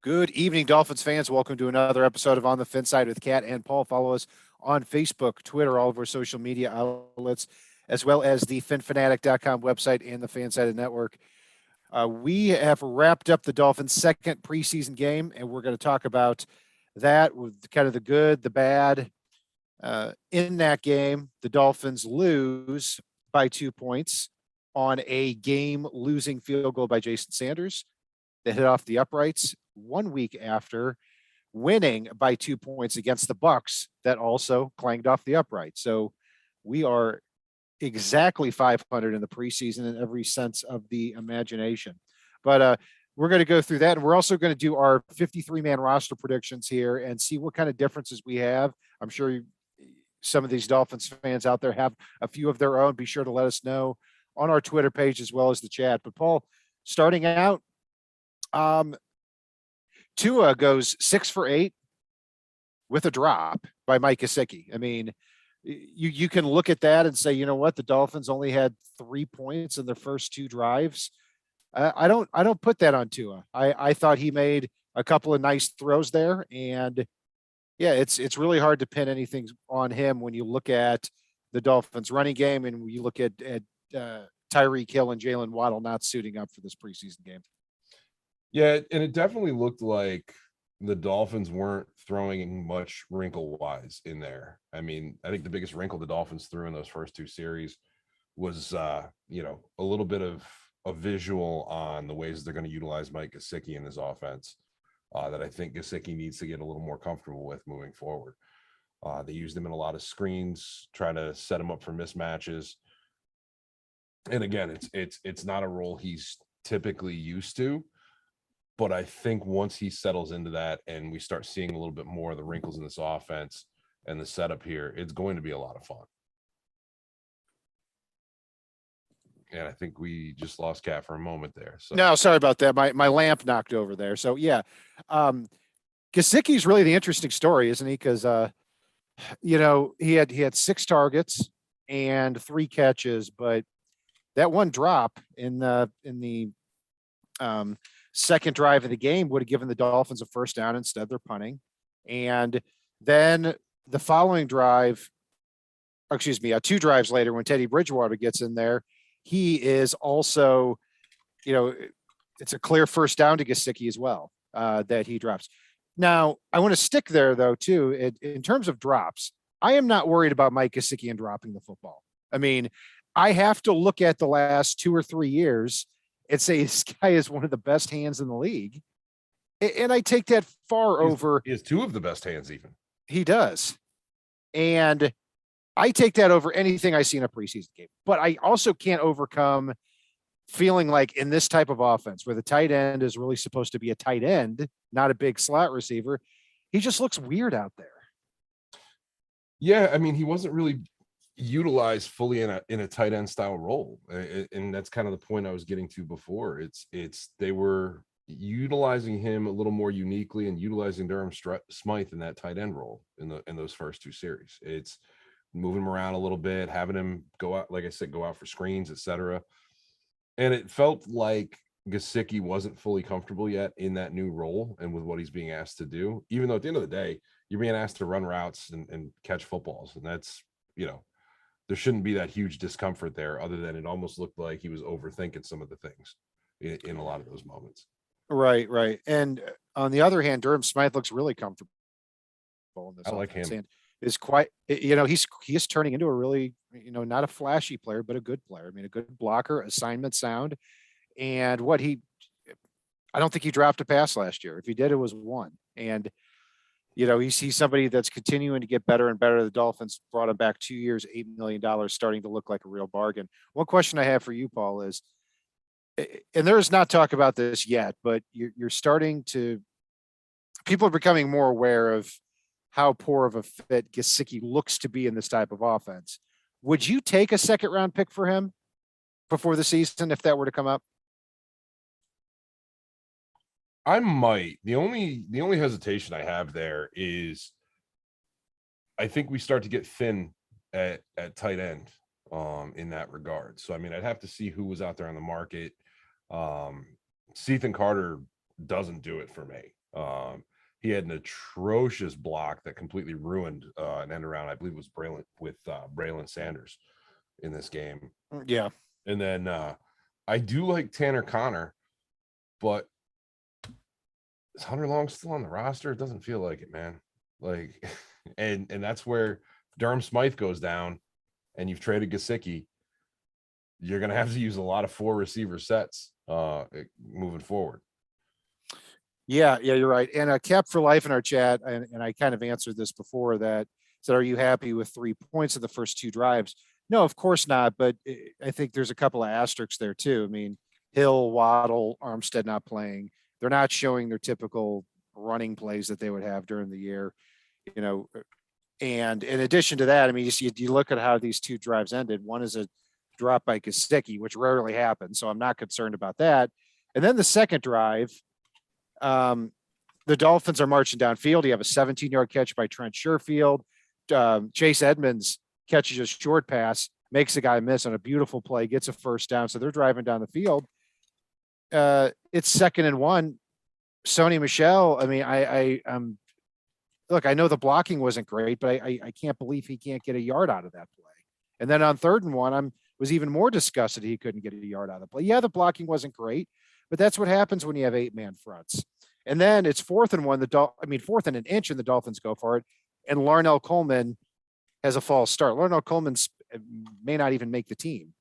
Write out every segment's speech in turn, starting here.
Good evening, Dolphins fans. Welcome to another episode of On the Fin Side with Kat and Paul. Follow us on Facebook, Twitter, all of our social media outlets, as well as the finfanatic.com website and the Fansided Network. We have wrapped up the Dolphins' second preseason game, and we're going to talk about that with kind of the good, the bad. In that game, the Dolphins lose by 2 points on a game-losing field goal by Jason Sanders that hit off the uprights 1 week after winning by 2 points against the Bucs that also clanged off the upright. So we are exactly 500 in the preseason in every sense of the imagination. But we're going to go through that. And we're also going to do our 53-man roster predictions here and see what kind of differences we have. I'm sure some of these Dolphins fans out there have a few of their own. Be sure to let us know on our Twitter page as well as the chat. But Paul, starting out, Tua goes 6 for 8 with a drop by Mike Gesicki. I mean, you can look at that and say, you know what, the Dolphins only had 3 points in their first 2 drives. I don't put that on Tua. I thought he made a couple of nice throws there, and yeah, it's really hard to pin anything on him when you look at the Dolphins running game and when you look at Tyreek Hill and Jalen Waddle not suiting up for this preseason game. Yeah, and it definitely looked like the Dolphins weren't throwing much wrinkle-wise in there. I mean, I think the biggest wrinkle the Dolphins threw in those first 2 series was, a little bit of a visual on the ways they're going to utilize Mike Gesicki in his offense that I think Gesicki needs to get a little more comfortable with moving forward. They used him in a lot of screens, trying to set him up for mismatches. And again, it's not a role he's typically used to. But I think once he settles into that and we start seeing a little bit more of the wrinkles in this offense and the setup here, it's going to be a lot of fun. And I think we just lost Kat for a moment there. So no, sorry about that. My lamp knocked over there. So yeah, Gesicki's really the interesting story, isn't he? Because he had 6 targets and 3 catches, but that one drop in the second drive of the game would have given the Dolphins a first down. Instead, they're punting. And then the following drive, 2 drives later, when Teddy Bridgewater gets in there, he is also, it's a clear first down to Gesicki as well that he drops. Now, I want to stick there, though, too. In terms of drops, I am not worried about Mike Gesicki and dropping the football. I mean, I have to look at the last 2 or 3 years and say this guy is one of the best hands in the league. And I take that far over. He has 2 of the best hands even. He does. And I take that over anything I see in a preseason game. But I also can't overcome feeling like in this type of offense where the tight end is really supposed to be a tight end, not a big slot receiver, he just looks weird out there. Yeah, I mean, he wasn't really utilized fully in a tight end style role, and that's kind of the point I was getting to before. It's they were utilizing him a little more uniquely and utilizing Durham Smythe in that tight end role in those first 2 series. It's moving him around a little bit, having him go out, like I said, go out for screens, etc. And it felt like Gesicki wasn't fully comfortable yet in that new role and with what he's being asked to do, even though at the end of the day, you're being asked to run routes and catch footballs. And that's, there shouldn't be that huge discomfort there, other than it almost looked like he was overthinking some of the things in a lot of those moments. Right. And on the other hand, Durham Smythe looks really comfortable in this. I like him. And is quite, he is turning into a really, not a flashy player, but a good player. I mean, a good blocker, assignment sound. And I don't think he dropped a pass last year. If he did, it was 1. And he's somebody that's continuing to get better and better. The Dolphins brought him back 2 years, $8 million, starting to look like a real bargain. One question I have for you, Paul, is, and there's not talk about this yet, but you're starting to, people are becoming more aware of how poor of a fit Gesicki looks to be in this type of offense. Would you take a second-round pick for him before the season if that were to come up? I might. The only hesitation I have there is I think we start to get thin at tight end in that regard. So I mean, I'd have to see who was out there on the market. Ethan Carter doesn't do it for me. He had an atrocious block that completely ruined an end around. I believe it was Braylon Sanders in this game. Yeah. And then I do like Tanner Connor, but is Hunter Long still on the roster? It doesn't feel like it, man. Like, and that's where Durham Smythe goes down, and you've traded Gesicki. You're gonna have to use a lot of 4 receiver sets moving forward. Yeah, you're right. And Cap for Life in our chat, and I kind of answered this before that said, are you happy with 3 points of the first 2 drives? No, of course not. But I think there's a couple of asterisks there too. I mean, Hill, Waddle, Armstead not playing. They're not showing their typical running plays that they would have during the year, you know. And in addition to that, I mean, you look at how these 2 drives ended. One is a drop by Gesicki, which rarely happens, so I'm not concerned about that. And then the second drive, the Dolphins are marching downfield. You have a 17-yard catch by Trent Sherfield. Chase Edmonds catches a short pass, makes a guy miss on a beautiful play, gets a first down. So they're driving down the field. It's 2nd and 1. Sony Michel, I mean, look, I know the blocking wasn't great, but I can't believe he can't get a yard out of that play. And then on 3rd and 1, was even more disgusted he couldn't get a yard out of the play. Yeah, the blocking wasn't great, but that's what happens when you have 8-man fronts. And then it's 4th and 1. 4th and an inch, and the Dolphins go for it. And Larnell Coleman has a false start. Larnell Coleman may not even make the team,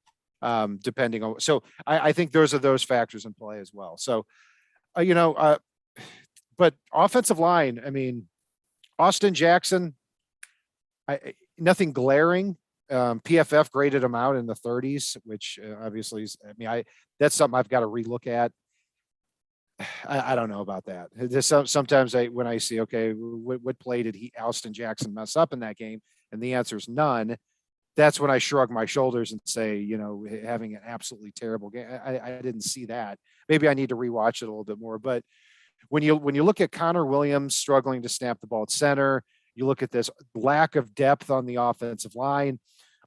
depending on. So I think those factors in play as well. So, but offensive line, I mean, Austin Jackson, nothing glaring. PFF graded him out in the 30s, which obviously is, I mean, that's something I've got to relook at. I don't know about that. Sometimes when I see, okay, what play did Austin Jackson mess up in that game? And the answer is none. That's when I shrug my shoulders and say, having an absolutely terrible game. I didn't see that. Maybe I need to rewatch it a little bit more. But when you look at Connor Williams struggling to snap the ball at center, you look at this lack of depth on the offensive line.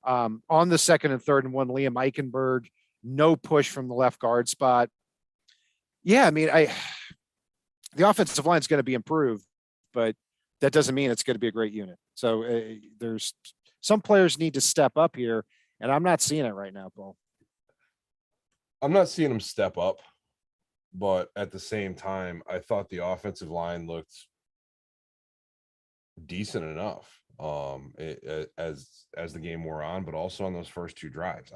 On the 2nd and 3rd and 1, Liam Eichenberg, no push from the left guard spot. Yeah, I mean, the offensive line is going to be improved, but that doesn't mean it's going to be a great unit. So there's some players need to step up here, and I'm not seeing it right now, Paul. I'm not seeing them step up, but at the same time, I thought the offensive line looked decent enough as the game wore on, but also on those first 2 drives.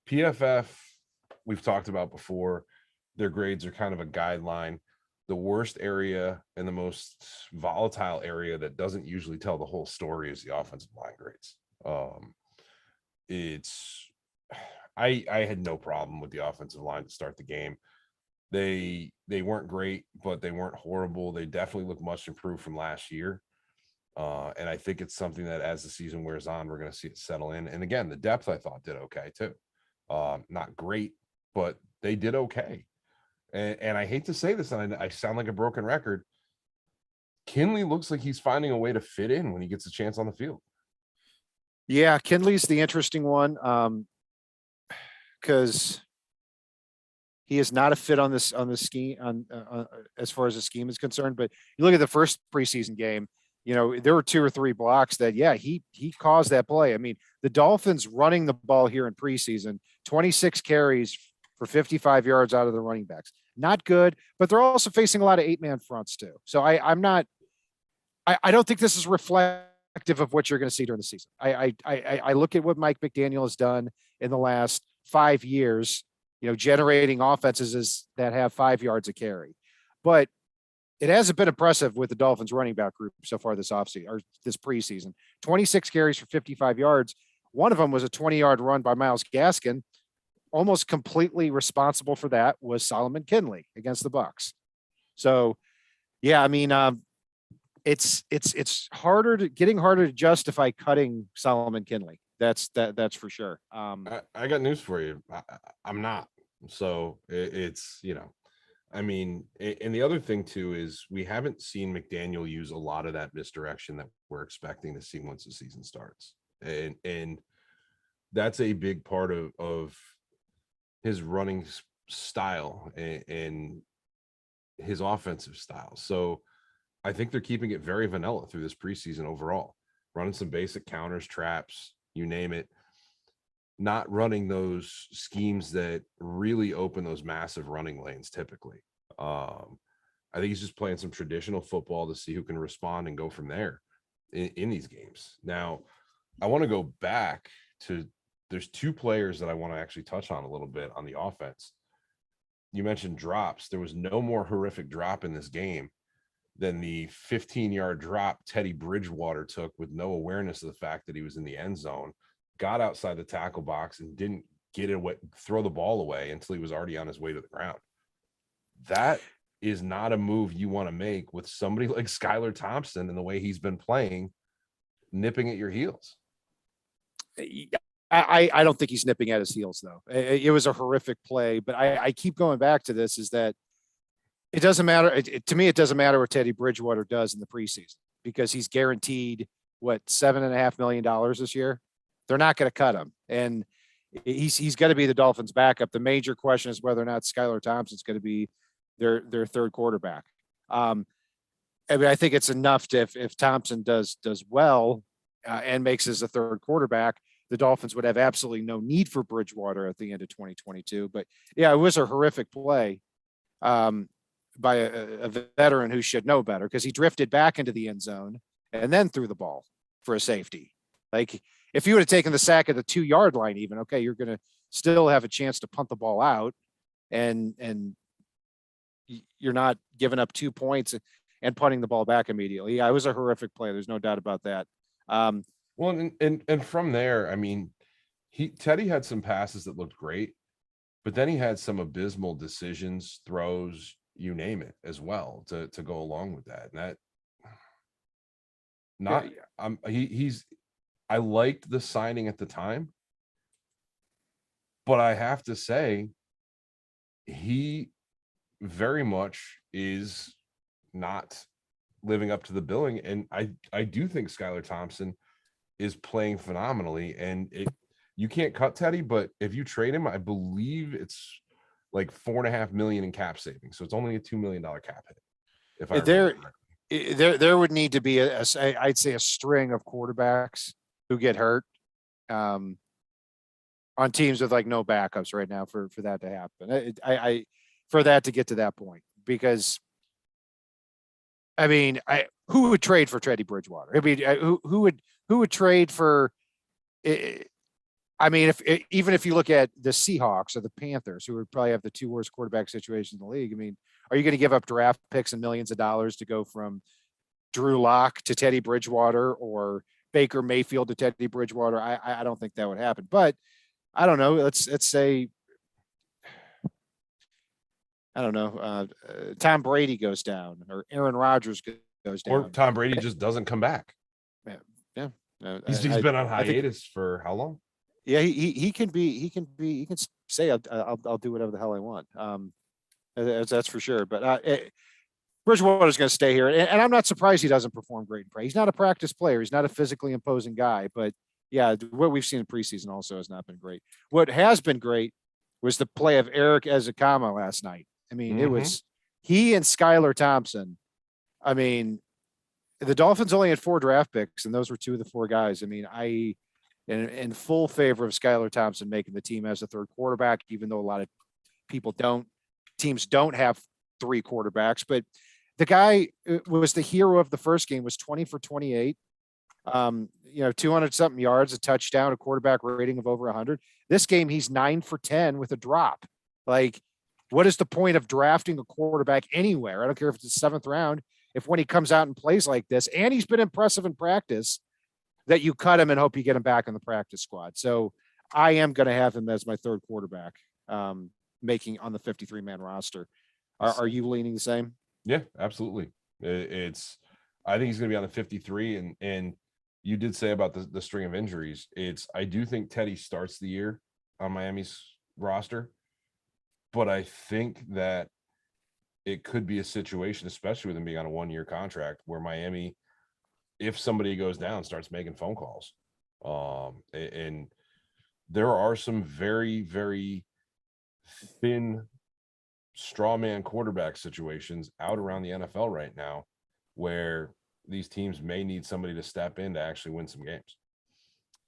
PFF, we've talked about before, their grades are kind of a guideline. The worst area and the most volatile area that doesn't usually tell the whole story is the offensive line grades. I had no problem with the offensive line to start the game. They weren't great, but they weren't horrible. They definitely look much improved from last year. And I think it's something that as the season wears on, we're going to see it settle in. And again, the depth I thought did okay too. Not great, but they did okay. And I hate to say this, and I sound like a broken record. Kinley looks like he's finding a way to fit in when he gets a chance on the field. Yeah, Kinley's the interesting one because he is not a fit on the scheme as far as the scheme is concerned. But you look at the first preseason game, there were 2 or 3 blocks that, he caused that play. I mean, the Dolphins running the ball here in preseason, 26 carries for 55 yards out of the running backs. Not good, but they're also facing a lot of 8-man fronts too. So I don't think this is reflective of what you're going to see during the season. I look at what Mike McDaniel has done in the last 5 years, generating offenses that have 5 yards a carry. But it hasn't been impressive with the Dolphins running back group so far this offseason or this preseason. 26 carries for 55 yards. One of them was a 20-yard run by Myles Gaskin. Almost completely responsible for that was Solomon Kinley against the Bucs. So, yeah, I mean, it's getting harder to justify cutting Solomon Kinley. That's for sure. I got news for you. I'm not. So it's, I mean, and the other thing too is we haven't seen McDaniel use a lot of that misdirection that we're expecting to see once the season starts. And that's a big part of his running style. And his offensive style. So I think they're keeping it very vanilla through this preseason overall, running some basic counters, traps, you name it, not running those schemes that really open those massive running lanes typically. I think he's just playing some traditional football to see who can respond and go from there in these games. Now, I want to go back to, there's two players that I want to actually touch on a little bit on the offense. You mentioned drops. There was no more horrific drop in this game than the 15-yard drop Teddy Bridgewater took with no awareness of the fact that he was in the end zone, got outside the tackle box and didn't get it away, throw the ball away until he was already on his way to the ground. That is not a move you want to make with somebody like Skylar Thompson and the way he's been playing, nipping at your heels. I don't think he's nipping at his heels, though. It was a horrific play, but I keep going back to this, is that it doesn't matter. To me, it doesn't matter what Teddy Bridgewater does in the preseason, because he's guaranteed, what, $7.5 million this year. They're not going to cut him. And he's going to be the Dolphins' backup. The major question is whether or not Skylar Thompson's going to be their third quarterback. I mean, I think it's enough to, if Thompson does well and makes as a third quarterback, the Dolphins would have absolutely no need for Bridgewater at the end of 2022. But yeah, it was a horrific play by a veteran who should know better, because he drifted back into the end zone and then threw the ball for a safety. Like, if you would have taken the sack at the 2-yard line, even, okay, you're going to still have a chance to punt the ball out, and you're not giving up 2 points and punting the ball back immediately. Yeah, it was a horrific play. There's no doubt about that. Well, and from there, I mean, Teddy had some passes that looked great, but then he had some abysmal decisions, throws, you name it, as well to go along with that. And that, not, he's, I liked the signing at the time, but I have to say, he very much is not living up to the billing. And I do think Skylar Thompson is playing phenomenally, and you can't cut Teddy, but if you trade him, I believe it's like $4.5 million in cap savings. So it's only a $2 million cap hit. If I there would need to be I'd say a string of quarterbacks who get hurt on teams with like no backups right now for that to happen. I for that to get to that point, because I mean, who would trade for Teddy Bridgewater? I mean, who would trade for? I mean, even if you look at the Seahawks or the Panthers, who would probably have the 2 worst quarterback situations in the league, I mean, are you going to give up draft picks and millions of dollars to go from Drew Lock to Teddy Bridgewater, or Baker Mayfield to Teddy Bridgewater? I don't think that would happen. But I don't know. Let's say, I don't know, Tom Brady goes down, or Aaron Rodgers goes down, or Tom Brady just doesn't come back. Yeah. He's been on hiatus for how long? Yeah, he can say I'll do whatever the hell I want. That's for sure. But Bridgewater's going to stay here, and I'm not surprised he doesn't perform great in practice. He's not a practice player. He's not a physically imposing guy. But yeah, what we've seen in preseason also has not been great. What has been great was the play of Eric Ezekama last night. I mean, it was he and Skylar Thompson. I mean, the Dolphins only had 4 draft picks, and those were 2 of the 4 guys. I mean, in full favor of Skylar Thompson making the team as a third quarterback, even though a lot of teams don't have 3 quarterbacks. But the guy was the hero of the first game, was 20 for 28, 200 something yards, a touchdown, a quarterback rating of over 100. This game, he's 9 for 10 with a drop. Like, what is the point of drafting a quarterback anywhere? I don't care if it's the 7th round. If when he comes out and plays like this, and he's been impressive in practice, that you cut him and hope you get him back in the practice squad. So I am going to have him as my third quarterback, making on the 53-man roster. Are you leaning the same? Yeah, absolutely. I think he's going to be on the 53, and you did say about the string of injuries. I do think Teddy starts the year on Miami's roster, but I think that it could be a situation, especially with him being on a 1-year contract, where Miami, if somebody goes down, starts making phone calls. And there are some very, very thin straw man quarterback situations out around the NFL right now, where these teams may need somebody to step in to actually win some games.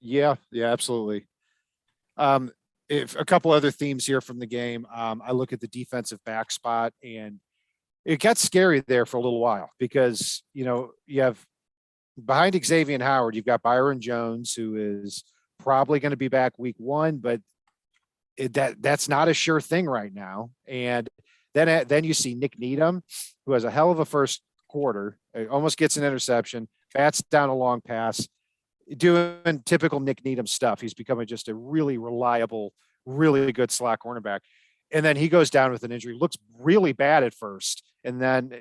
Yeah, absolutely. If a couple other themes here from the game, I look at the defensive back spot, and it got scary there for a little while because, you have behind Xavier Howard, you've got Byron Jones, who is probably going to be back week 1, but that's not a sure thing right now. And then you see Nick Needham, who has a hell of a first quarter, almost gets an interception, bats down a long pass, doing typical Nick Needham stuff. He's becoming just a really reliable, really good slot cornerback. And then he goes down with an injury, looks really bad at first. And then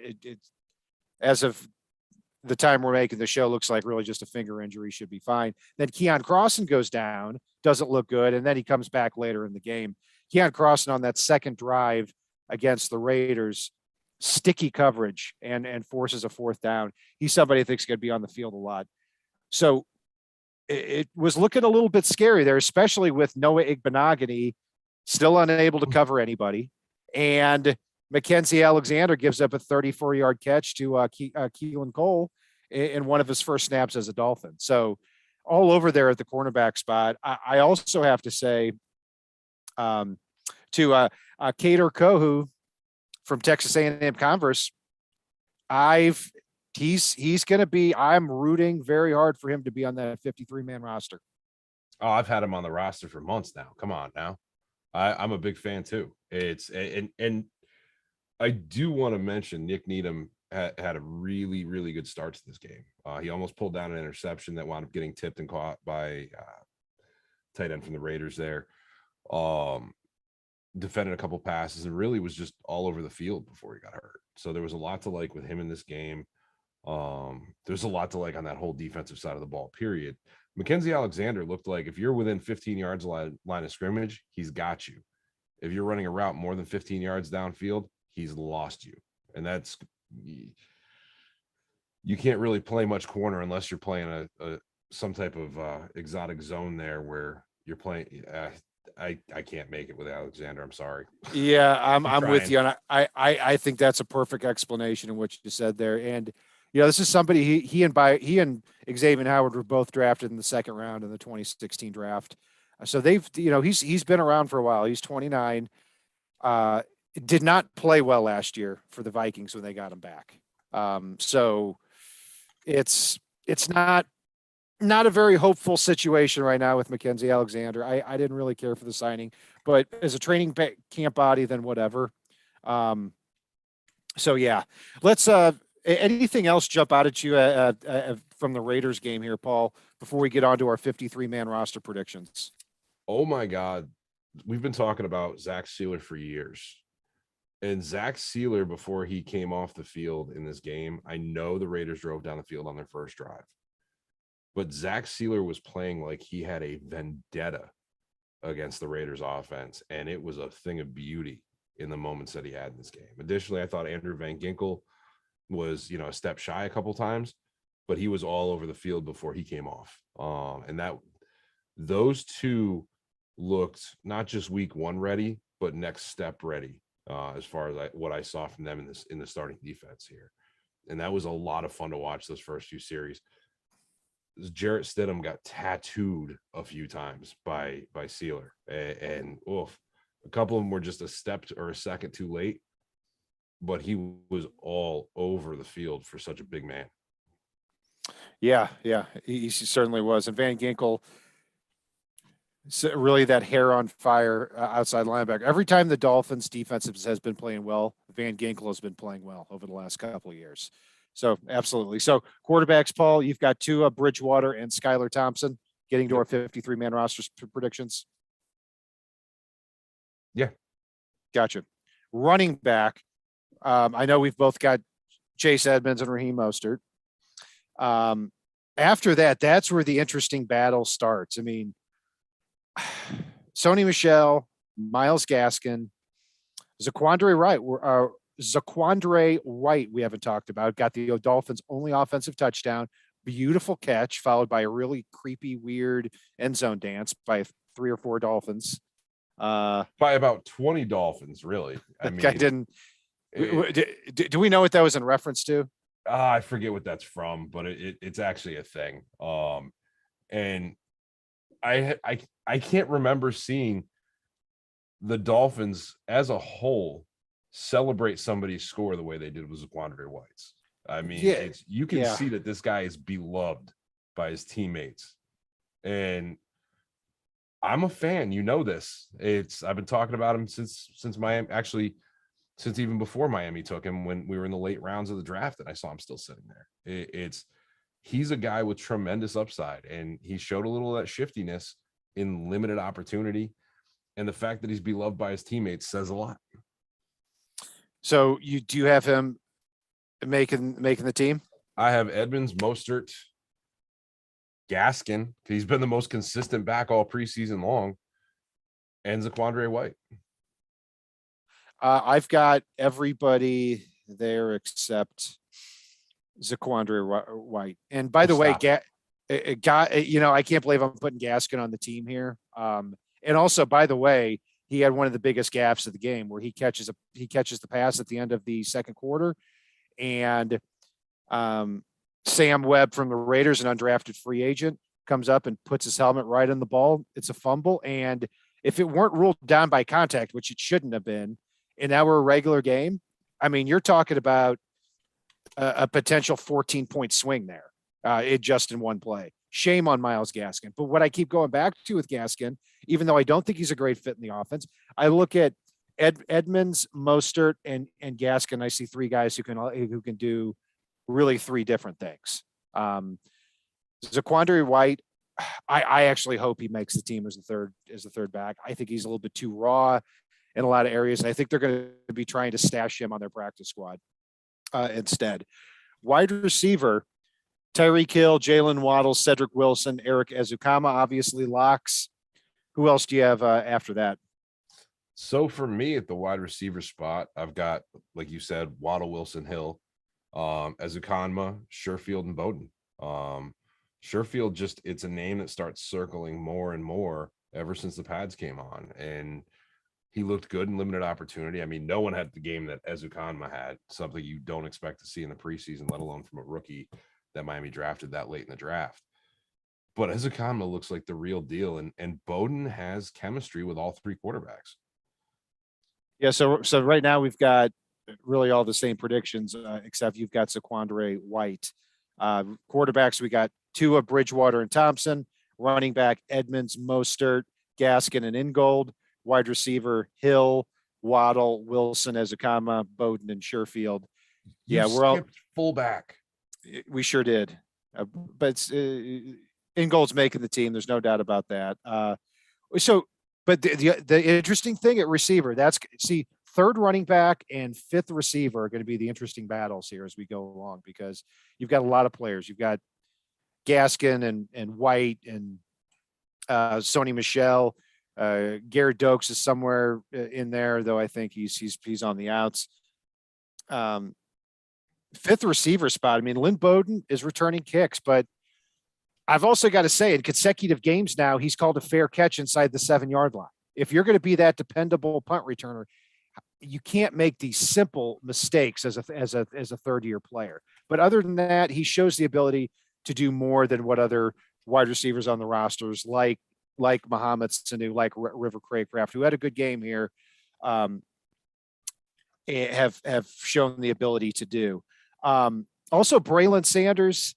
as of the time we're making the show, looks like really just a finger injury, should be fine. Then Keon Crossan goes down, doesn't look good. And then he comes back later in the game. Keon Crossan on that second drive against the Raiders, sticky coverage and forces a fourth down. He's somebody I think is going to be on the field a lot. So it was looking a little bit scary there, especially with Noah Igbenogany still unable to cover anybody. And Mackenzie Alexander gives up a 34-yard catch to Keelan Cole in one of his first snaps as a Dolphin. So all over there at the cornerback spot. I also have to say to Kader Kohu from Texas A&M Converse, he's going to be, I'm rooting very hard for him to be on that 53-man roster. Oh, I've had him on the roster for months now. Come on now. I'm a big fan too. And I do want to mention Nick Needham had a really, really good start to this game. He almost pulled down an interception that wound up getting tipped and caught by tight end from the Raiders there. Defended a couple passes and really was just all over the field before he got hurt. So there was a lot to like with him in this game. There's a lot to like on that whole defensive side of the ball, period. Mackenzie Alexander looked like if you're within 15 yards line of scrimmage, he's got you. If you're running a route more than 15 yards downfield, he's lost you. And that's, you can't really play much corner unless you're playing some type of exotic zone there where you're playing. I can't make it with Alexander. I'm sorry. Yeah, I'm with you. And I think that's a perfect explanation of what you said there. And, this is somebody he and Xavier Howard were both drafted in the second round in the 2016 draft. So they've, he's been around for a while. He's 29. Did not play well last year for the Vikings when they got him back. So it's not a very hopeful situation right now with Mackenzie Alexander. I didn't really care for the signing, but as a training camp body, then whatever. So yeah, let's, anything else jump out at you from the Raiders game here, Paul, before we get on to our 53-man roster predictions? Oh my God. We've been talking about Zach Sealer for years. And Zach Sealer, before he came off the field in this game, I know the Raiders drove down the field on their first drive. But Zach Sealer was playing like he had a vendetta against the Raiders offense. And it was a thing of beauty in the moments that he had in this game. Additionally, I thought Andrew Van Ginkel was, a step shy a couple times, but he was all over the field before he came off. And those two looked not just week 1 ready, but next step ready, as far as what I saw from them in the starting defense here. And that was a lot of fun to watch those first few series. Jarrett Stidham got tattooed a few times by Sealer, and a couple of them were just a step or a second too late, but he was all over the field for such a big man. Yeah, he certainly was. And Van Ginkel, really that hair on fire outside linebacker. Every time the Dolphins defense has been playing well, Van Ginkel has been playing well over the last couple of years. So absolutely. So quarterbacks, Paul, you've got Tua, Bridgewater, and Skylar Thompson getting to our 53-man roster predictions. Yeah. Gotcha. Running back. I know we've both got Chase Edmonds and Raheem Mostert. After that, that's where the interesting battle starts. I mean, Sony Michel, Myles Gaskin, Zaquandre White, we haven't talked about, got the Dolphins' only offensive touchdown. Beautiful catch, followed by a really creepy, weird end zone dance by 3 or 4 Dolphins. By about 20 Dolphins, really. I That guy mean, didn't. it, Do we know what that was in reference to? I forget what that's from, but it's actually a thing. And I can't remember seeing the Dolphins as a whole celebrate somebody's score the way they did with Zaquandre White's. I mean, Yeah, you can yeah. see that this guy is beloved by his teammates. And I'm a fan, you know this. I've been talking about him since Miami, actually since even before Miami took him when we were in the late rounds of the draft, and I saw him still sitting there. He's a guy with tremendous upside, and he showed a little of that shiftiness in limited opportunity. And the fact that he's beloved by his teammates says a lot. So you have him making the team? I have Edmonds, Mostert, Gaskin. He's been the most consistent back all preseason long, and Zaquandre White. I've got everybody there except Zaquandre White. And by the way, I can't believe I'm putting Gaskin on the team here. And also, by the way, he had one of the biggest gaffes of the game where he catches the pass at the end of the second quarter, and Sam Webb from the Raiders, an undrafted free agent, comes up and puts his helmet right on the ball. It's a fumble, and if it weren't ruled down by contact, which it shouldn't have been, in our regular game, I mean, you're talking about a potential 14-point swing there, it just in one play. Shame on Myles Gaskin. But what I keep going back to with Gaskin, even though I don't think he's a great fit in the offense, I look at Edmonds, Mostert, and Gaskin. I see three guys who can do really three different things. Zaquandre White, I actually hope he makes the team as the third back. I think he's a little bit too raw in a lot of areas. I think they're going to be trying to stash him on their practice squad instead. Wide receiver, Tyreek Hill, Jalen Waddle, Cedric Wilson, Eric Ezukama, obviously locks. Who else do you have after that? So for me at the wide receiver spot, I've got, like you said, Waddle, Wilson, Hill, Ezukanma, Sherfield, and Bowden. Sherfield, just it's a name that starts circling more and more ever since the pads came on, and he looked good in limited opportunity. I mean, no one had the game that Ezukanma had, something you don't expect to see in the preseason, let alone from a rookie that Miami drafted that late in the draft. But Ezukanma looks like the real deal, and Bowden has chemistry with all three quarterbacks. Yeah, so right now we've got really all the same predictions, except you've got Zaquandre White. Quarterbacks, we got Tua, Bridgewater, and Thompson. Running back, Edmonds, Mostert, Gaskin, and Ingold. Wide receiver, Hill, Waddle, Wilson, Ezukama, Bowden, and Sherfield. You we're all fullback. We sure did, but Ingold's making the team. There's no doubt about that. But the interesting thing at receiver, third running back and fifth receiver are going to be the interesting battles here as we go along, because you've got a lot of players. You've got Gaskin and White and Sony Michel. Garrett Dokes is somewhere in there, though I think he's on the outs. Fifth receiver spot, I mean, Lynn Bowden is returning kicks, but I've also got to say, in consecutive games now, he's called a fair catch inside the 7-yard line. If you're going to be that dependable punt returner, you can't make these simple mistakes as a third-year player. But other than that, he shows the ability to do more than what other wide receivers on the rosters, like Mohamed Sanu, like River Craycraft, who had a good game here, have shown the ability to do. Also, Braylon Sanders,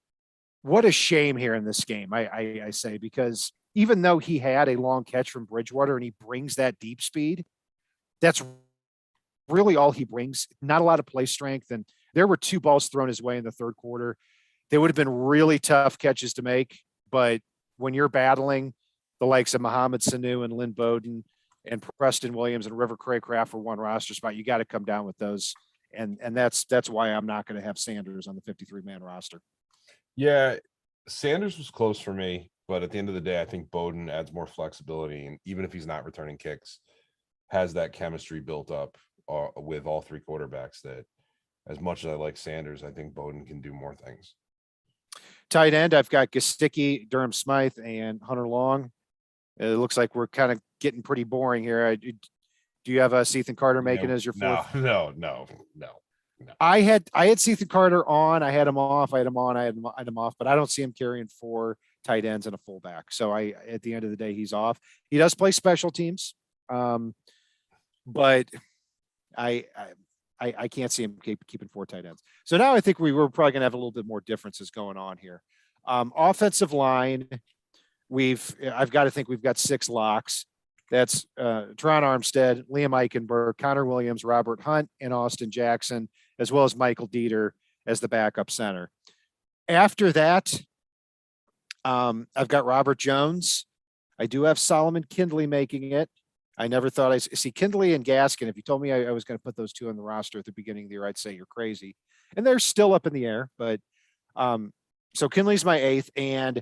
what a shame here in this game, I say, because even though he had a long catch from Bridgewater and he brings that deep speed, that's really all he brings. Not a lot of play strength. And there were 2 balls thrown his way in the third quarter. They would have been really tough catches to make. But when you're battling the likes of Mohamed Sanu and Lynn Bowden and Preston Williams and River Craycraft for one roster spot, you got to come down with those. And that's why I'm not going to have Sanders on the 53-man roster. Yeah, Sanders was close for me, but at the end of the day, I think Bowden adds more flexibility, and even if he's not returning kicks, has that chemistry built up with all three quarterbacks that, as much as I like Sanders, I think Bowden can do more things. Tight end, I've got Gesicki, Durham Smythe, and Hunter Long. It looks like we're kind of getting pretty boring here. Do you have Ethan Carter making Yeah, as your fourth? no. I had Ethan Carter on. I had him off. I had him on. I had him off. But I don't see him carrying 4 tight ends and a fullback. So at the end of the day, he's off. He does play special teams, but I can't see him keeping 4 tight ends. So now I think we're probably going to have a little bit more differences going on here. Offensive line, I've got to think we've got 6 locks. That's Teron Armstead, Liam Eichenberg, Connor Williams, Robert Hunt, and Austin Jackson, as well as Michael Dieter as the backup center. After that, I've got Robert Jones. I do have Solomon Kindley making it. I never thought I see Kindley and Gaskin. If you told me I was going to put those 2 on the roster at the beginning of the year, I'd say you're crazy. And they're still up in the air, but so Kindley's my 8th, and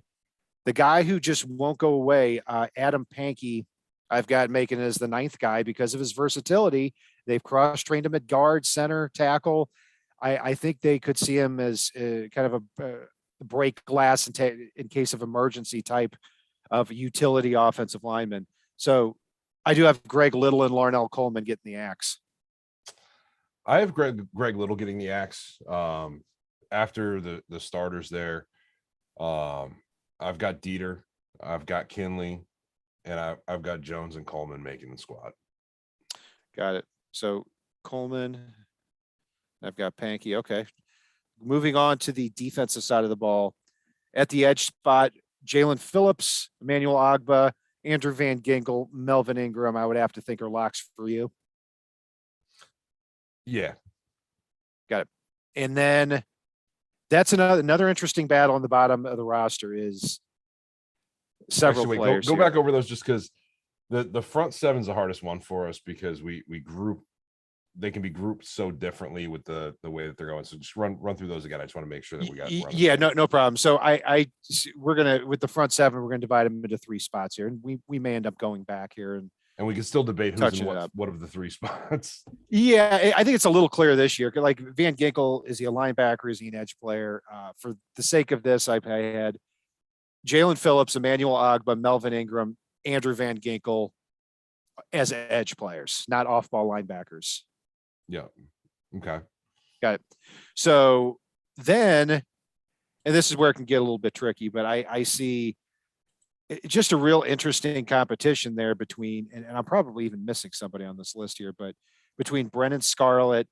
the guy who just won't go away, Adam Pankey, I've got making it as the 9th guy because of his versatility. They've cross-trained him at guard, center, tackle. I think they could see him as kind of a break glass in case of emergency type of utility offensive lineman. So I do have Greg Little and Larnell Coleman getting the axe. I have Greg Little getting the axe after the starters there. I've got Dieter, I've got Kinley, and I've got Jones and Coleman making the squad. Got it. So Coleman, I've got Pankey. Okay. Moving on to the defensive side of the ball. At the edge spot, Jalen Phillips, Emmanuel Agba, Andrew Van Ginkel, Melvin Ingram, I would have to think are locks for you. Yeah. Got it. And then that's another interesting battle on the bottom of the roster is several players. Go back over those just because the front 7's the hardest one for us because we group. They can be grouped so differently with the way that they're going. So just run through those again. I just want to make sure that we got. Yeah, no problem. So we're gonna with the front 7, we're gonna divide them into 3 spots here, and we may end up going back here and we can still debate who's in what of the 3 spots. Yeah, I think it's a little clear this year. Like Van Ginkel, is he a linebacker? Is he an edge player? For the sake of this, I had Jalen Phillips, Emmanuel Agba, Melvin Ingram, Andrew Van Ginkel as edge players, not off-ball linebackers. Yeah. Okay. Got it. So then, and this is where it can get a little bit tricky, but I see just a real interesting competition there between, and I'm probably even missing somebody on this list here, but between Brennan Scarlett,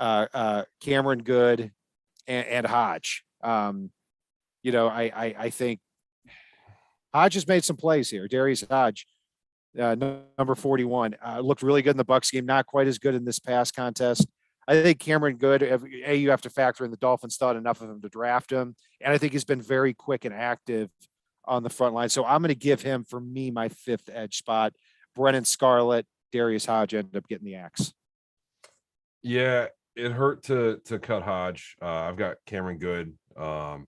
Cameron Good, and Hodge. I think Hodge has made some plays here. Darius Hodge, number 41, looked really good in the Bucs game. Not quite as good in this past contest. I think Cameron Good, you have to factor in the Dolphins thought enough of him to draft him. And I think he's been very quick and active on the front line. So I'm going to give him, for me, my 5th edge spot. Brennan Scarlett, Darius Hodge ended up getting the axe. Yeah, it hurt to cut Hodge. I've got Cameron Good. I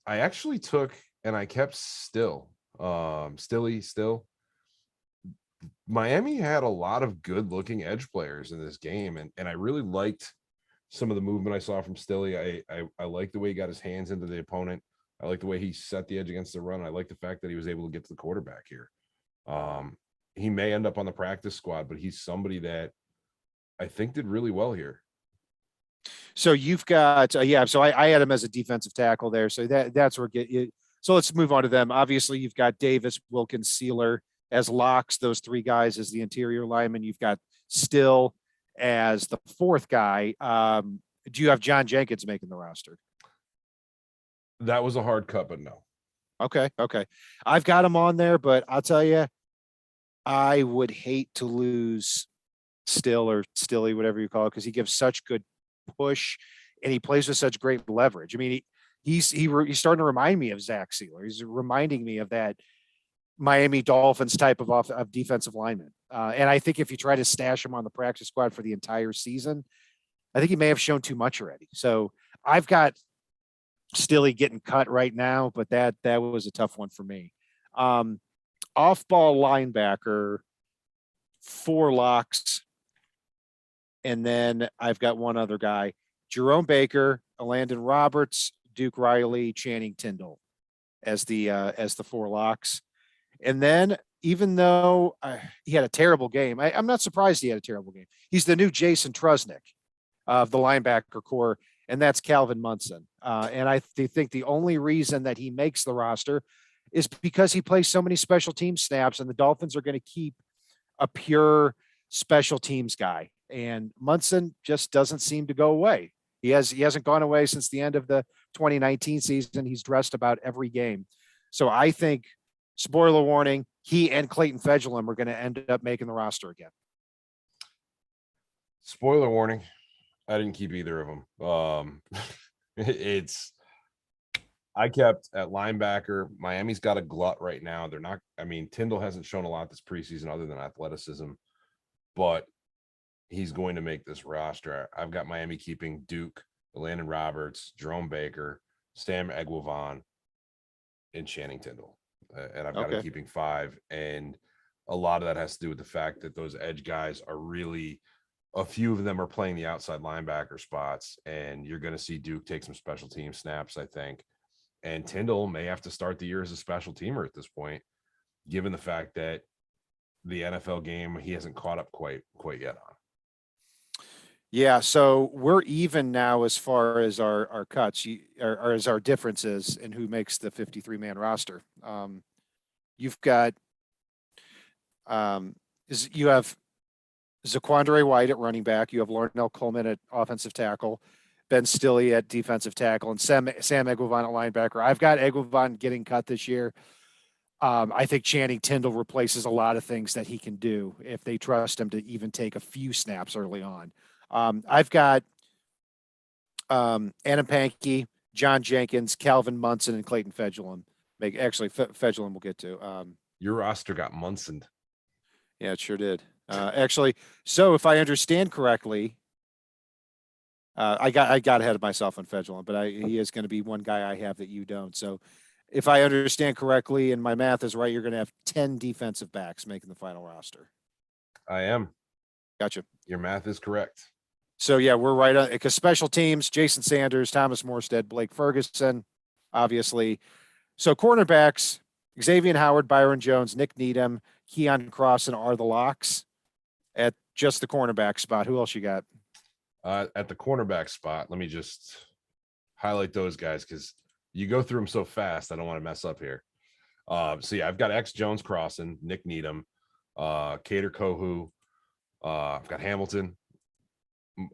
actually took, and I kept Still. Miami had a lot of good looking edge players in this game, and I really liked some of the movement I saw from Stilly. I like the way he got his hands into the opponent. I like the way he set the edge against the run. I like the fact that he was able to get to the quarterback here. He may end up on the practice squad, but he's somebody that I think did really well here. So you've got So I had him as a defensive tackle there. So that's where So let's move on to them. Obviously, you've got Davis, Wilkins, Sealer as locks. Those 3 guys as the interior lineman. You've got Still as the 4th guy. Do you have John Jenkins making the roster? That was a hard cut, but no. Okay. I've got him on there, but I'll tell you, I would hate to lose Still or Stilly, whatever you call it, because he gives such good push and he plays with such great leverage. I mean, he's starting to remind me of Zach Sealer. He's reminding me of that Miami Dolphins type of defensive lineman. And I think if you try to stash him on the practice squad for the entire season, I think he may have shown too much already. So I've got Stilly getting cut right now, but that was a tough one for me. Off-ball linebacker, 4 locks. And then I've got one other guy, Jerome Baker, Landon Roberts, Duke Riley, Channing Tindall as the 4 locks. And then, even though he had a terrible game, I'm not surprised he had a terrible game. He's the new Jason Trusnick of the linebacker core, and that's Calvin Munson. And I think the only reason that he makes the roster is because he plays so many special team snaps, and the Dolphins are going to keep a pure special teams guy. And Munson just doesn't seem to go away. He hasn't gone away since the end of the 2019 season. He's dressed about every game. So I think, spoiler warning, he and Clayton Fejedelem are going to end up making the roster again. Spoiler warning, I didn't keep either of them. I kept at linebacker. Miami's got a glut right now. They're not, I mean, Tyndall hasn't shown a lot this preseason other than athleticism, but he's going to make this roster. I've got Miami keeping Duke, Landon Roberts, Jerome Baker, Sam Eguavoen, and Channing Tyndall. And I've got him keeping 5. And a lot of that has to do with the fact that those edge guys are really, a few of them are playing the outside linebacker spots, and you're going to see Duke take some special team snaps, I think. And Tyndall may have to start the year as a special teamer at this point, given the fact that the NFL game he hasn't caught up quite yet on. Yeah, so we're even now as far as our cuts, or as our differences in who makes the 53-man roster. You've got you have Zaquandre White at running back. You have Larnell Coleman at offensive tackle, Ben Stilley at defensive tackle, and Sam Eguavoen at linebacker. I've got Eguavoen getting cut this year. I think Channing Tyndall replaces a lot of things that he can do if they trust him to even take a few snaps early on. I've got Adam Pankey, John Jenkins, Calvin Munson, and Clayton Fejedelem. Fejedelem we'll get to. Your roster got Munson. Yeah, it sure did. Actually, so if I understand correctly, I got ahead of myself on Fejedelem, but he is going to be one guy I have that you don't. So if I understand correctly and my math is right, you're going to have 10 defensive backs making the final roster. I am. Gotcha. Your math is correct. So yeah, we're right on, because special teams, Jason Sanders, Thomas Morstead, Blake Ferguson, obviously. So cornerbacks, Xavier Howard, Byron Jones, Nick Needham, Keon Crossan are the locks at just the cornerback spot. Who else you got? At the cornerback spot, let me just highlight those guys because you go through them so fast. I don't want to mess up here. So yeah, I've got X Jones Crossan, Nick Needham, Cater Kohu. I've got Hamilton.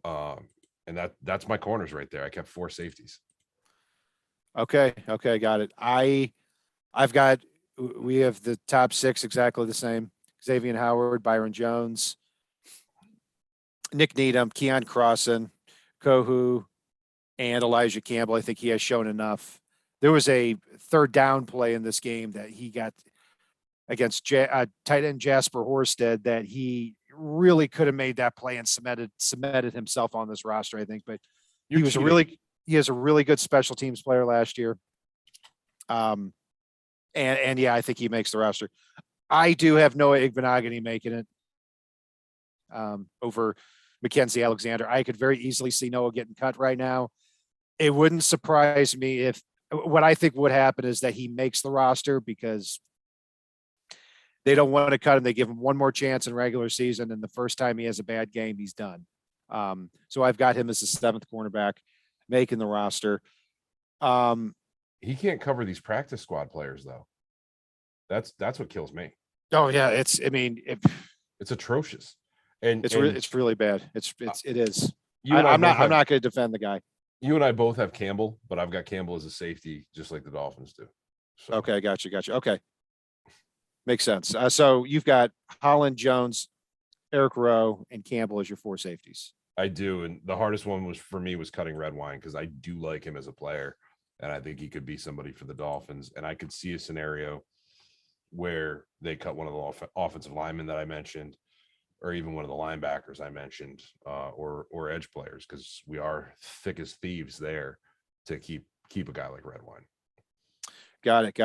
And that's my corners right there. I kept 4 safeties. Okay, got it. We have the top 6 exactly the same. Xavier Howard, Byron Jones, Nick Needham, Keon Crossan, Kohu, and Elijah Campbell. I think he has shown enough. There was a third down play in this game that he got against tight end Jasper Horsted that he really could have made that play and cemented himself on this roster, I think. But he is a really good special teams player last year. And yeah, I think he makes the roster. I do have Noah Igbenogany making it over Mackenzie Alexander. I could very easily see Noah getting cut right now. It wouldn't surprise me if what I think would happen is that he makes the roster because they don't want to cut him. They give him one more chance in regular season, and the first time he has a bad game, he's done. So I've got him as the 7th cornerback making the roster. He can't cover these practice squad players though. That's what kills me. Oh yeah, it's atrocious, and it's really bad. It is. I'm not going to defend the guy. You and I both have Campbell, but I've got Campbell as a safety, just like the Dolphins do. So. Okay, gotcha. Okay, makes sense. So you've got Holland, Jones, Eric Rowe, and Campbell as your 4 safeties. I do, and the hardest one was cutting Redwine because I do like him as a player, and I think he could be somebody for the Dolphins. And I could see a scenario where they cut one of the offensive linemen that I mentioned, or even one of the linebackers I mentioned, or edge players, because we are thick as thieves there to keep a guy like Redwine. Got it.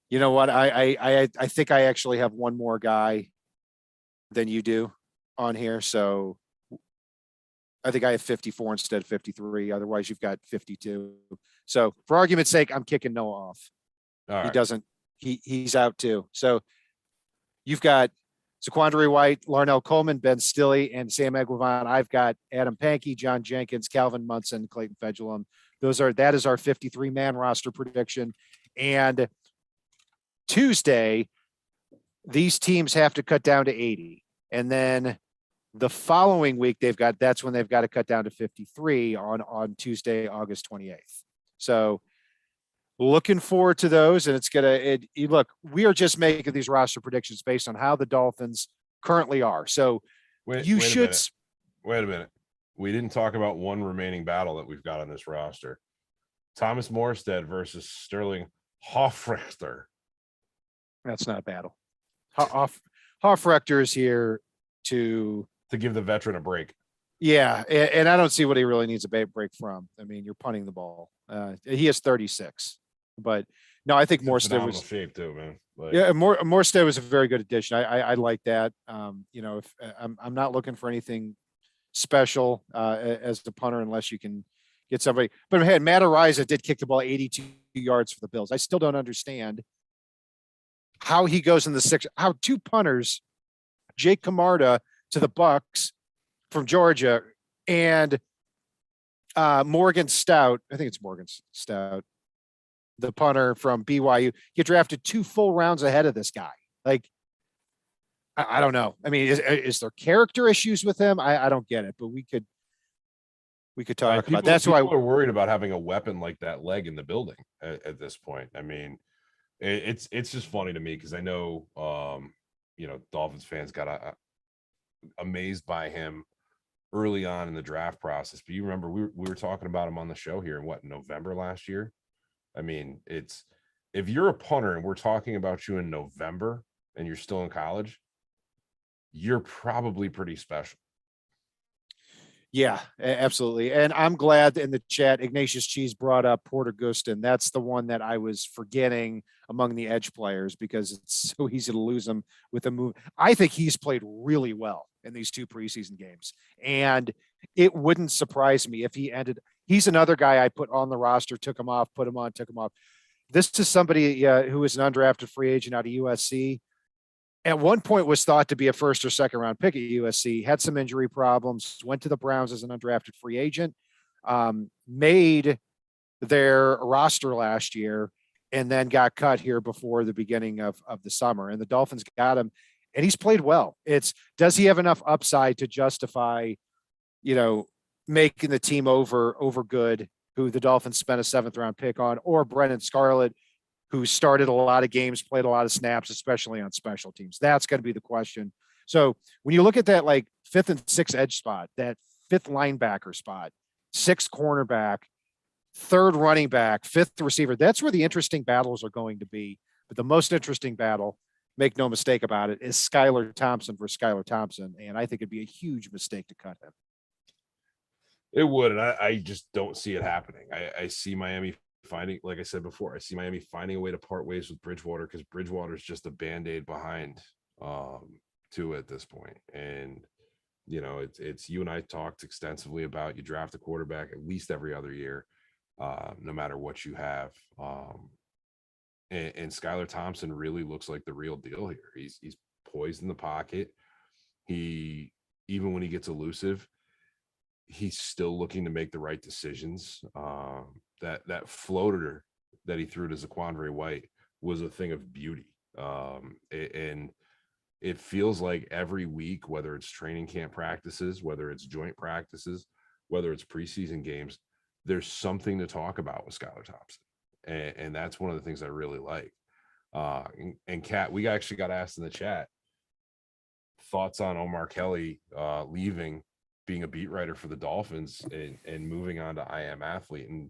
You know what? I think I actually have one more guy than you do on here. So I think I have 54 instead of 53. Otherwise, you've got 52. So for argument's sake, I'm kicking Noah off. All He right. doesn't. He's out too. So you've got Zaquandre White, Larnell Coleman, Ben Stilley, and Sam Eguavoen. I've got Adam Pankey, John Jenkins, Calvin Munson, Clayton Fedulum. That is our 53-man roster prediction. And Tuesday, these teams have to cut down to 80. And then the following week, that's when they've got to cut down to 53 on Tuesday, August 28th. So looking forward to those. And look, we are just making these roster predictions based on how the Dolphins currently are. So Wait a minute. We didn't talk about one remaining battle that we've got on this roster. Thomas Morstead versus Sterling Hofrechter. That's not a battle. Hofrechter is here to give the veteran a break. Yeah, and I don't see what he really needs a break from. I mean, you're punting the ball. He is 36, but no, I think Morstead was shape too, man. Morstead was a very good addition. I like that. If I'm not looking for anything special as the punter unless you can get somebody. But hey, Matt Ariza did kick the ball 82 yards for the Bills. I still don't understand how he goes in the six. How two punters, Jake Camarda to the Bucks from Georgia, and Morgan Stout. I think it's Morgan Stout, the punter from BYU, get drafted 2 full rounds ahead of this guy. Like, I don't know. I mean, is there character issues with him? I don't get it, but we could talk about. That's why we're worried about having a weapon like that leg in the building at this point. I mean, it's just funny to me because I know Dolphins fans got amazed by him early on in the draft process. But you remember we were talking about him on the show here in November last year. I mean, if you're a punter and we're talking about you in November and you're still in college, you're probably pretty special. Yeah, absolutely. And I'm glad in the chat, Ignatius Cheese brought up Porter Gustin. That's the one that I was forgetting among the edge players because it's so easy to lose him with a move. I think he's played really well in these 2 preseason games. And it wouldn't surprise me if he's another guy I put on the roster, took him off, put him on, took him off. This is somebody who is an undrafted free agent out of USC. At one point was thought to be a 1st or 2nd round pick at USC, had some injury problems, went to the Browns as an undrafted free agent, made their roster last year, and then got cut here before the beginning of the summer. And the Dolphins got him, and he's played well. Does he have enough upside to justify, making the team over good, who the Dolphins spent a 7th round pick on, or Brennan Scarlett, who started a lot of games, played a lot of snaps, especially on special teams? That's going to be the question. So when you look at that, like 5th and 6th edge spot, that 5th linebacker spot, 6th cornerback, 3rd running back, 5th receiver, that's where the interesting battles are going to be. But the most interesting battle, make no mistake about it, is Skylar Thompson versus Skylar Thompson. And I think it'd be a huge mistake to cut him. It would. And I just don't see it happening. I see Miami finding, like I said before, I see Miami finding a way to part ways with Bridgewater because Bridgewater is just a Band-Aid behind to at this point. And it's you and I talked extensively about you draft a quarterback at least every other year, no matter what you have. And Skylar Thompson really looks like the real deal here. He's poised in the pocket. Even when he gets elusive, he's still looking to make the right decisions. That floater that he threw to Zaquandre White was a thing of beauty. And it feels like every week, whether it's training camp practices, whether it's joint practices, whether it's preseason games, there's something to talk about with Skylar Thompson. And that's one of the things I really like. And Kat, we actually got asked in the chat, thoughts on Omar Kelly leaving, being a beat writer for the Dolphins and moving on to I Am Athlete. And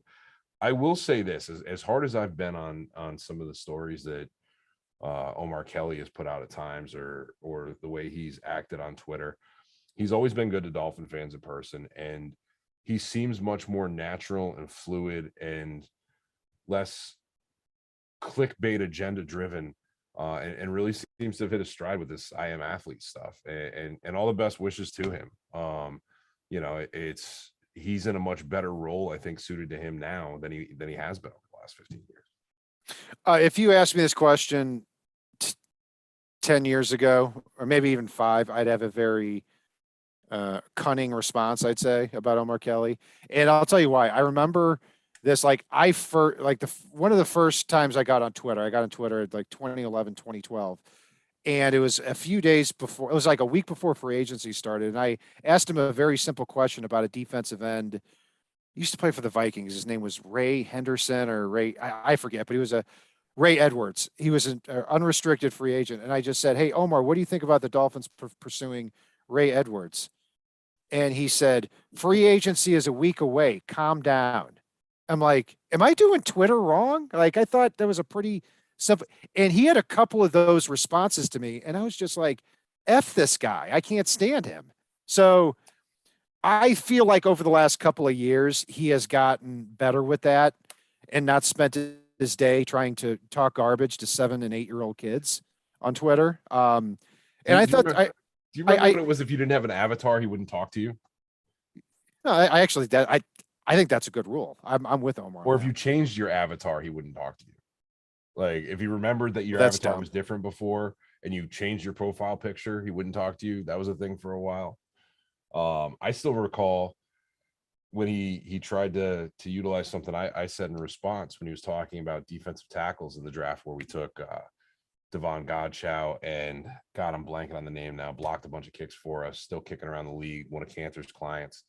I will say this, as hard as I've been on some of the stories that Omar Kelly has put out at times or the way he's acted on Twitter, he's always been good to Dolphin fans in person. And he seems much more natural and fluid and less clickbait agenda driven, and really seems to have hit a stride with this I Am Athlete stuff, and all the best wishes to him. he's in a much better role, I think, suited to him now than he has been over the last 15 years. If you asked me this question 10 years ago, or maybe even 5, I'd have a very cunning response, I'd say, about Omar Kelly. And I'll tell you why. I remember this, like one of the first times I got on Twitter, at like 2011, 2012. And it was a few days before, it was like a week before free agency started. And I asked him a very simple question about a defensive end. He used to play for the Vikings. His name was Ray Henderson or Ray, I forget, but he was a Ray Edwards. He was an unrestricted free agent. And I just said, "Hey, Omar, what do you think about the Dolphins pursuing Ray Edwards?" And he said, "Free agency is a week away. Calm down." I'm like, am I doing Twitter wrong? Like, I thought that was a pretty simple. And he had a couple of those responses to me. And I was just like, F this guy. I can't stand him. So I feel like over the last couple of years, he has gotten better with that and not spent his day trying to talk garbage to 7 and 8-year-old kids on Twitter. And I thought, do you remember what it was? If you didn't have an avatar, he wouldn't talk to you. No, I actually, I think that's a good rule. I'm with Omar. Or if you changed your avatar, he wouldn't talk to you. Like if he remembered that your That's avatar dumb. was different before and you changed your profile picture, he wouldn't talk to you. That was a thing for a while. I still recall when he tried to utilize something I said in response when he was talking about defensive tackles in the draft where we took Devon Godchow and God, I'm blanking on the name now, blocked a bunch of kicks for us, still kicking around the league, one of Cantor's clients.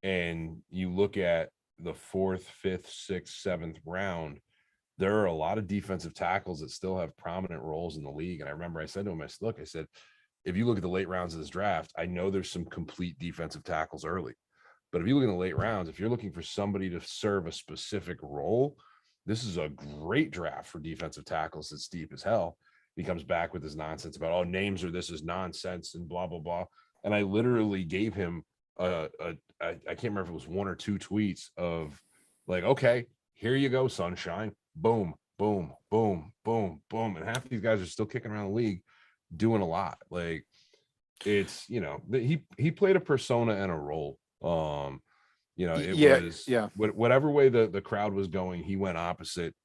And you look at the 4th, 5th, 6th, 7th round, there are a lot of defensive tackles that still have prominent roles in the league. And I remember I said to him, I said, if you look at the late rounds of this draft, I know there's some complete defensive tackles early, but if you look in the late rounds, if you're looking for somebody to serve a specific role, this is a great draft for defensive tackles. It's deep as hell. He comes back with his nonsense about, oh, names or this is nonsense and blah, blah, blah. And I literally gave him I can't remember if it was 1 or 2 tweets of like, okay, here you go, sunshine. Boom, boom, boom, boom, boom. And half of these guys are still kicking around the league doing a lot. Like it's, he played a persona and a role. It was whatever way the crowd was going, he went opposite.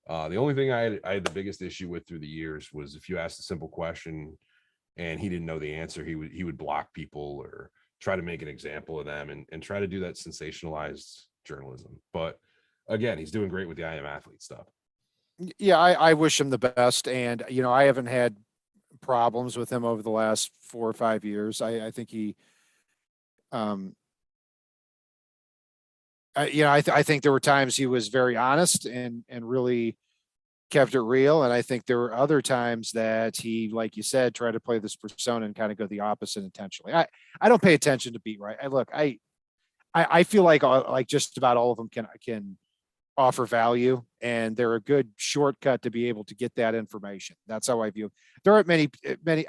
The only thing I had the biggest issue with through the years was if you asked a simple question and he didn't know the answer, he would block people or try to make an example of them and try to do that sensationalized journalism. But again, he's doing great with the I Am Athlete stuff. Yeah, I wish him the best. And, I haven't had problems with him over the last 4 or 5 years. I think he, I think there were times he was very honest and really kept it real. And I think there were other times that he, like you said, tried to play this persona and kind of go the opposite intentionally. I don't pay attention to beat right. I feel like just about all of them can offer value, and they're a good shortcut to be able to get that information. That's how I view it. There aren't many.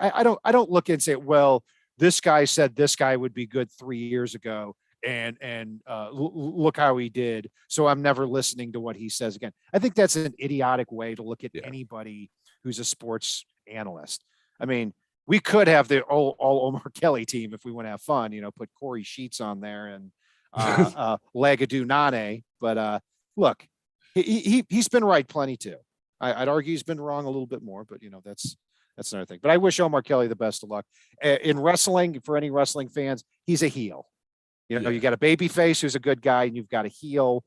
I don't look and say, well, this guy said this guy would be good 3 years ago, and look how he did. So I'm never listening to what he says again. I think that's an idiotic way to look at anybody who's a sports analyst. I mean, we could have the all Omar Kelly team if we want to have fun, put Corey Sheets on there and Lagadoo Nane. But look, he's been right plenty too. I'd argue he's been wrong a little bit more, but that's another thing. But I wish Omar Kelly the best of luck. In wrestling, for any wrestling fans, he's a heel. You got a baby face who's a good guy, and you've got a heel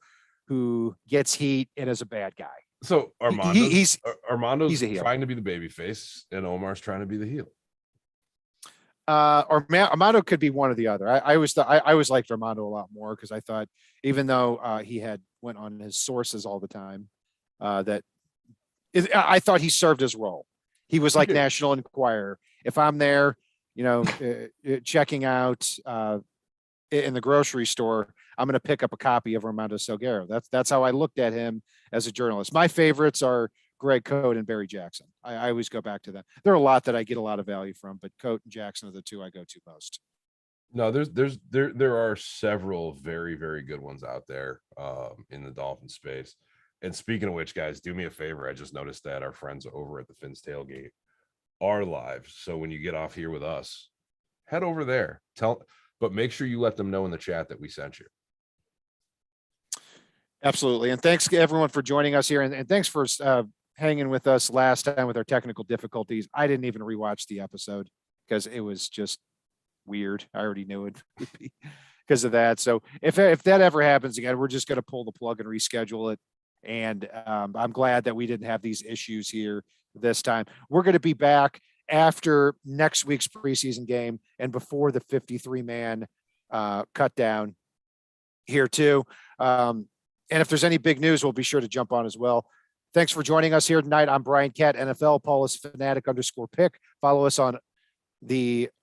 who gets heat and is a bad guy. So Armando's a heel. trying to be the baby face, and Omar's trying to be the heel. Armando could be one or the other. I always liked Armando a lot more because I thought, even though he had went on his sources all the time, I thought he served his role. He was like National Enquirer. If I'm there, checking out in the grocery store, I'm going to pick up a copy of Armando Salguero. That's how I looked at him as a journalist. My favorites are Greg Cote and Barry Jackson. I always go back to them. There are a lot that I get a lot of value from, but Cote and Jackson are the two I go to most. No, there are several very, very good ones out there in the Dolphin space. And speaking of which, guys, do me a favor. I just noticed that our friends over at the Fins Tailgate are live. So when you get off here with us, head over there. But make sure you let them know in the chat that we sent you. Absolutely. And thanks everyone for joining us here. And thanks for hanging with us last time with our technical difficulties. I didn't even rewatch the episode because it was just weird. I already knew it would be because of that. So if that ever happens again, we're just going to pull the plug and reschedule it. And I'm glad that we didn't have these issues here this time. We're going to be back after next week's preseason game and before the 53-man cut down here too. And if there's any big news, we'll be sure to jump on as well. Thanks for joining us here tonight. I'm Brian Cat, NFL. Paul is Fanatic_pick. Follow us on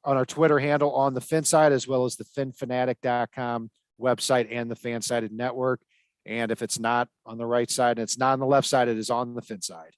our Twitter handle on the Fin side, as well as the finfanatic.com website and the Fansided Network. And if it's not on the right side and it's not on the left side, it is on the Fin side.